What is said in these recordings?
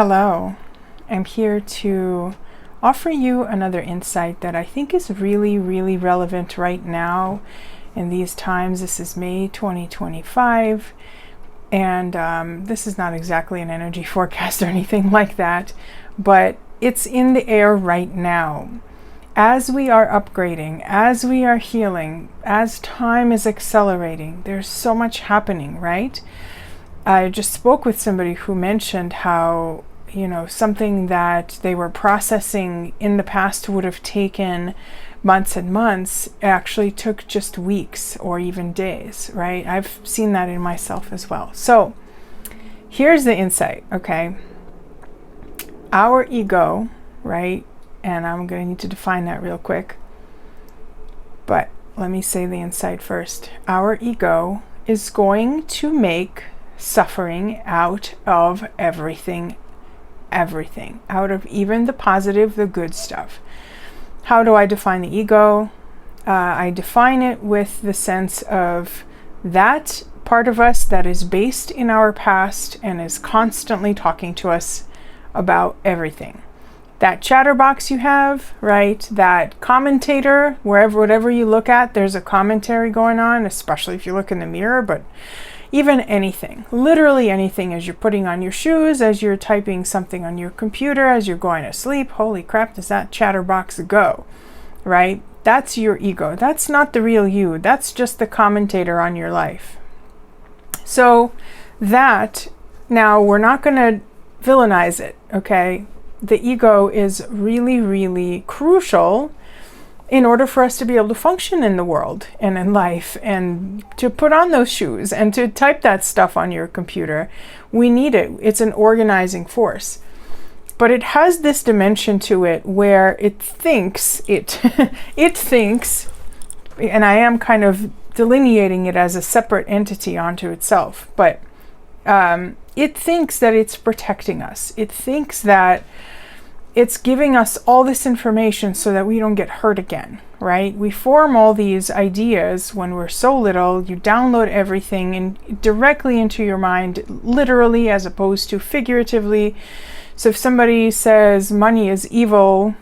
Hello, I'm here to offer you another insight that I think is really relevant right now in these times. This is May 2025, and this is not exactly an energy forecast or anything like that, but it's in the air right now. As we are upgrading, as we are healing, as time is accelerating, there's so much happening, right? I just spoke with somebody who mentioned how, something that they were processing in the past would have taken months and months, actually took just weeks or even days, right? I've seen that in myself as well. So here's the insight, okay? Our ego, right? And I'm going to need to define that real quick. But let me say the insight first. Our ego is going to make suffering out of everything, out of even the positive, the good stuff. How do I define the ego? I define it with the sense of that part of us that is based in our past and is constantly talking to us about everything. That chatterbox you have, right? That commentator, whatever you look at, there's a commentary going on, especially if you look in the mirror, but even anything, literally anything, as you're putting on your shoes, as you're typing something on your computer, as you're going to sleep, holy crap, does that chatterbox go, right? That's your ego. That's not the real you. That's just the commentator on your life. So that, now we're not going to villainize it, okay? The ego is really crucial in order for us to be able to function in the world and in life and to put on those shoes and to type that stuff on your computer. We need it. It's an organizing force. But it has this dimension to it where it thinks, it thinks, and I am kind of delineating it as a separate entity onto itself, but it thinks that it's protecting us. It thinks that it's giving us all this information so that we don't get hurt again, right? We form all these ideas when we're so little. You download everything directly into your mind, literally as opposed to figuratively. So if somebody says money is evil,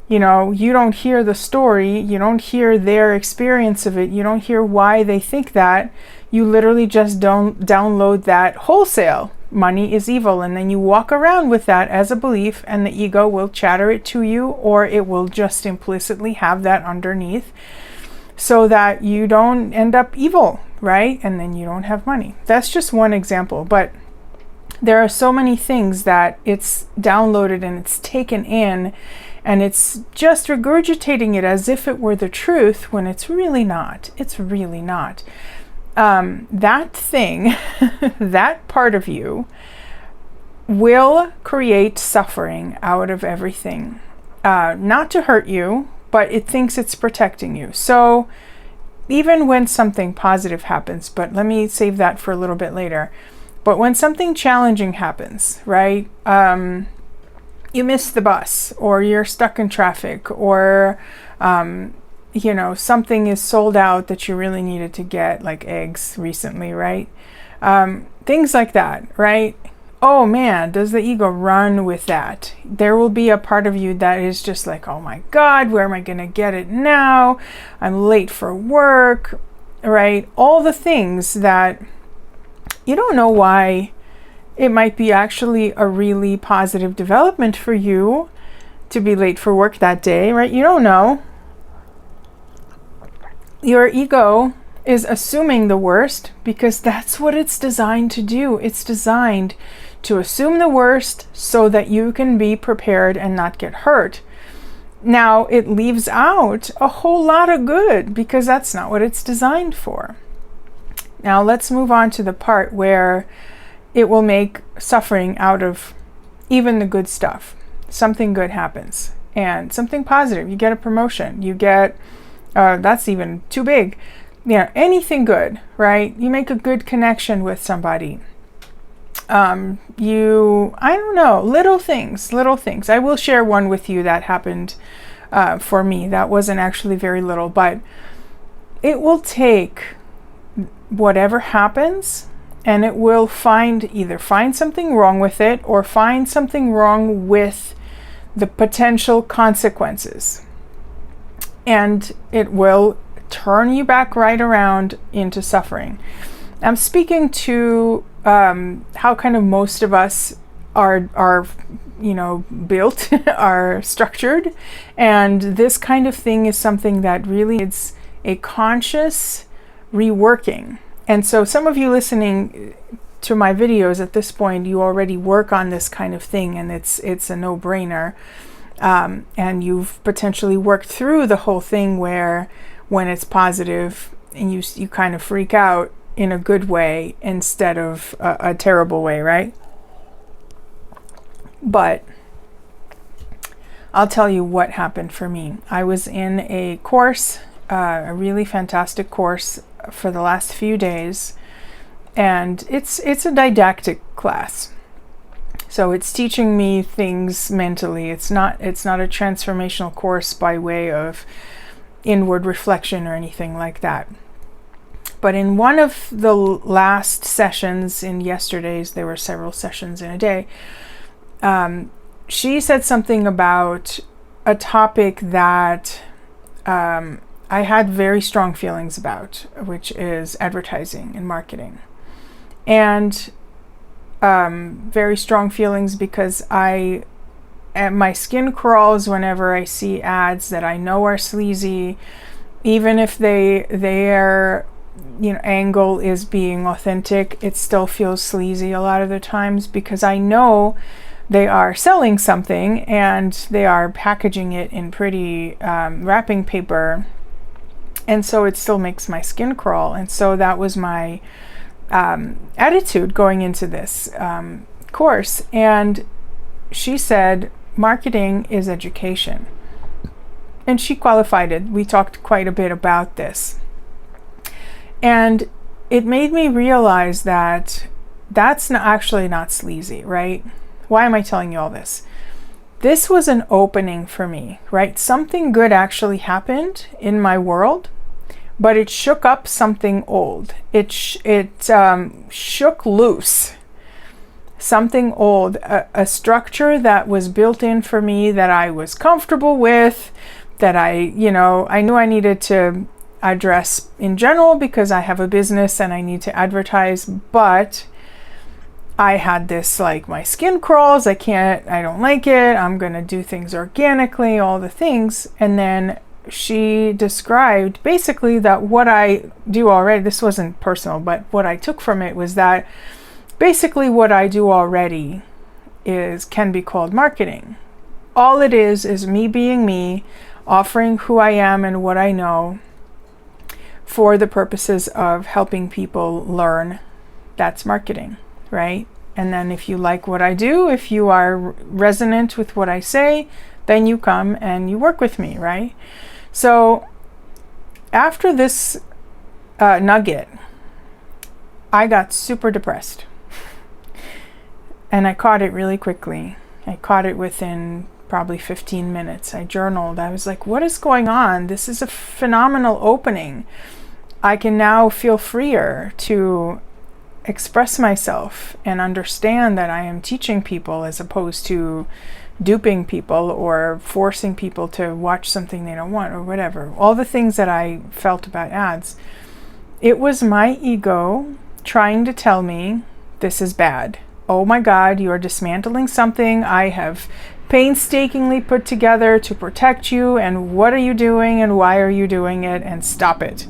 you don't hear the story, you don't hear their experience of it, you don't hear why they think that. You literally just don't download that wholesale. Money is evil, and then you walk around with that as a belief, and the ego will chatter it to you, or it will just implicitly have that underneath so that you don't end up evil, right? And then you don't have money. That's just one example, but there are so many things that it's downloaded and it's taken in, and it's just regurgitating it as if it were the truth when it's really not. It's really not. That thing, that part of you will create suffering out of everything. Not to hurt you, but it thinks it's protecting you. So even when something positive happens, but let me save that for a little bit later. But when something challenging happens, right? You miss the bus, or you're stuck in traffic, or something is sold out that you really needed to get, like eggs recently, right? Things like that, right? Oh man, does the ego run with that? There will be a part of you that is just like, oh my God, where am I going to get it now? I'm late for work, right? All the things that you don't know why. It might be actually a really positive development for you to be late for work that day, right? You don't know. Your ego is assuming the worst because that's what it's designed to do. It's designed to assume the worst so that you can be prepared and not get hurt. Now, it leaves out a whole lot of good because that's not what it's designed for. Now, let's move on to the part where it will make suffering out of even the good stuff. Something good happens and something positive. You get a promotion. You get that's even too big. Anything good, right? You make a good connection with somebody. I don't know, little things. I will share one with you that happened for me. That wasn't actually very little, but it will take whatever happens and it will either find something wrong with it or find something wrong with the potential consequences. And it will turn you back right around into suffering. I'm speaking to how kind of most of us are built, are structured. And this kind of thing is something that really is a conscious reworking. And so some of you listening to my videos at this point, you already work on this kind of thing, and it's a no-brainer. And you've potentially worked through the whole thing where when it's positive and you kind of freak out in a good way instead of a terrible way, right? But I'll tell you what happened for me. I was in a course, a really fantastic course for the last few days, and it's a didactic class. So it's teaching me things mentally. It's not a transformational course by way of inward reflection or anything like that. But in one of the last sessions in yesterday's, there were several sessions in a day, she said something about a topic that I had very strong feelings about, which is advertising and marketing. And very strong feelings because my skin crawls whenever I see ads that I know are sleazy, even if their angle is being authentic. It still feels sleazy a lot of the times because I know they are selling something and they are packaging it in pretty wrapping paper, and so it still makes my skin crawl. And so that was my attitude going into this course. And she said marketing is education, and she qualified it. We talked quite a bit about this, and it made me realize that that's actually not sleazy, right? Why am I telling you all this? This was an opening for me, right? Something good actually happened in my world, but it shook up something old. It shook loose something old, a structure that was built in for me that I was comfortable with, that I knew I needed to address in general because I have a business and I need to advertise, but I had this, like, my skin crawls, I don't like it, I'm gonna do things organically, all the things. And then she described basically that what I do already, this wasn't personal, but what I took from it was that basically what I do already can be called marketing. All it is me being me, offering who I am and what I know for the purposes of helping people learn. That's marketing, right? And then if you like what I do, if you are resonant with what I say, then you come and you work with me, right? So after this nugget, I got super depressed. And I caught it really quickly. I caught it within probably 15 minutes. I journaled. I was like, what is going on? This is a phenomenal opening. I can now feel freer to express myself and understand that I am teaching people as opposed to duping people or forcing people to watch something they don't want or whatever. All the things that I felt about ads. It was my ego trying to tell me this is bad. Oh my God, you are dismantling something I have painstakingly put together to protect you, and what are you doing and why are you doing it, and stop it,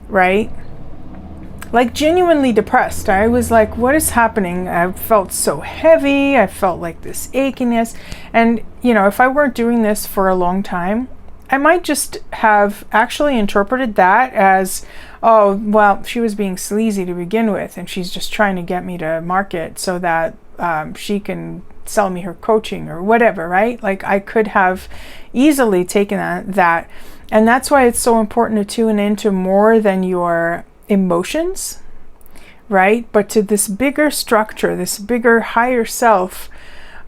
right? Like, genuinely depressed. I was like, what is happening? I felt so heavy. I felt like this achiness. And, if I weren't doing this for a long time, I might just have actually interpreted that as, oh, well, she was being sleazy to begin with, and she's just trying to get me to market so that she can sell me her coaching or whatever, right? Like, I could have easily taken that. And that's why it's so important to tune into more than your emotions, right? But to this bigger structure, this bigger, higher self,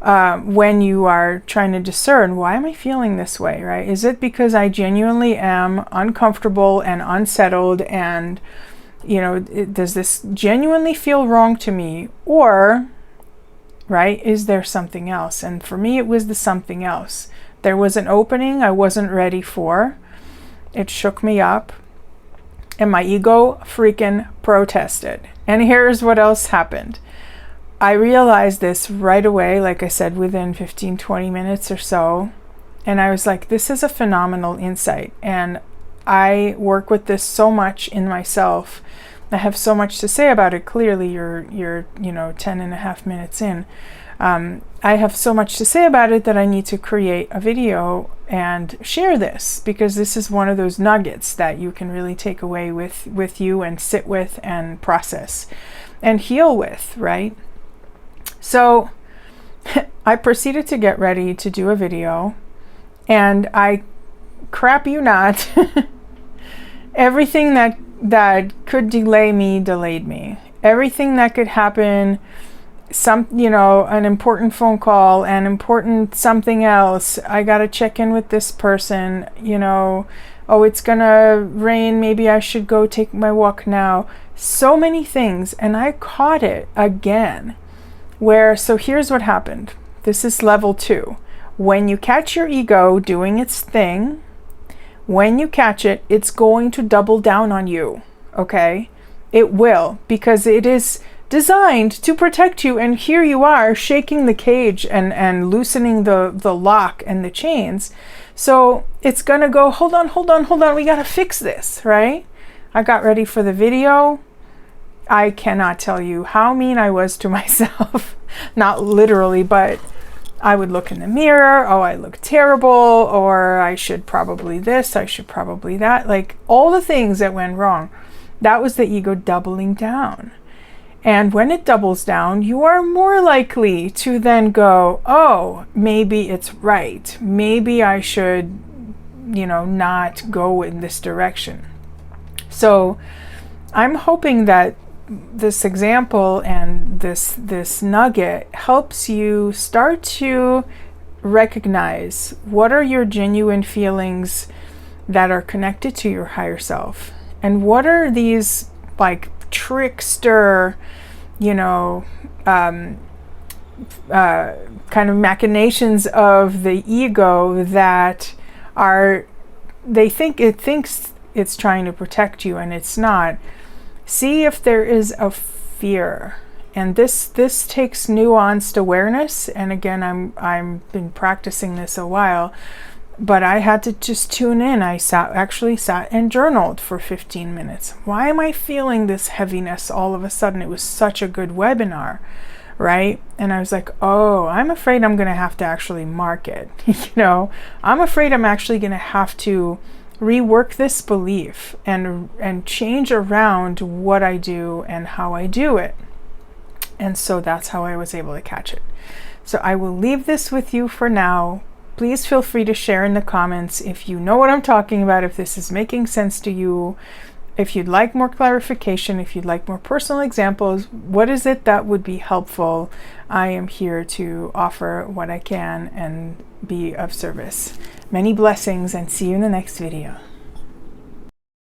when you are trying to discern, why am I feeling this way, right? Is it because I genuinely am uncomfortable and unsettled and You know, does this genuinely feel wrong to me? Or, right, is there something else? And for me, it was the something else. There was an opening I wasn't ready for. It shook me up. And my ego freaking protested. And here's what else happened. I realized this right away, like I said, within 15-20 minutes or so. And I was like, this is a phenomenal insight. And I work with this so much in myself. I have so much to say about it. Clearly, you're 10.5 minutes in. I have so much to say about it that I need to create a video and share this, because this is one of those nuggets that you can really take away with you and sit with and process and heal with, right? So I proceeded to get ready to do a video, and I crap you not, everything that could delay me delayed me. Everything that could happen, an important phone call, an important something else, I gotta check in with this person, oh, it's gonna rain, maybe I should go take my walk now. So many things, and I caught it again. So here's what happened. This is level 2. When you catch your ego doing its thing, when you catch it, it's going to double down on you, okay? It will, because it is designed to protect you, and here you are shaking the cage and loosening the lock and the chains. So it's gonna go, hold on, we gotta fix this, right? I got ready for the video. I cannot tell you how mean I was to myself. Not literally, but I would look in the mirror, oh, I look terrible, or I should probably this, I should probably that, like all the things that went wrong. That was the ego doubling down. And when it doubles down, you are more likely to then go, oh, maybe it's right. Maybe I should, not go in this direction. So I'm hoping that this example and this nugget helps you start to recognize what are your genuine feelings that are connected to your higher self, and what are these like trickster, kind of machinations of the ego that thinks it's trying to protect you, and it's not. See if there is a fear, and this takes nuanced awareness. And again, I've been practicing this a while, but I had to just tune in. I actually sat and journaled for 15 minutes. Why am I feeling this heaviness all of a sudden? It was such a good webinar, right? And I was like, oh, I'm afraid I'm going to have to actually mark it. I'm afraid I'm actually going to have to rework this belief and change around what I do and how I do it. And so that's how I was able to catch it. So I will leave this with you for now. Please feel free to share in the comments if you know what I'm talking about, if this is making sense to you, if you'd like more clarification, if you'd like more personal examples, what is it that would be helpful? I am here to offer what I can and be of service. Many blessings, and see you in the next video.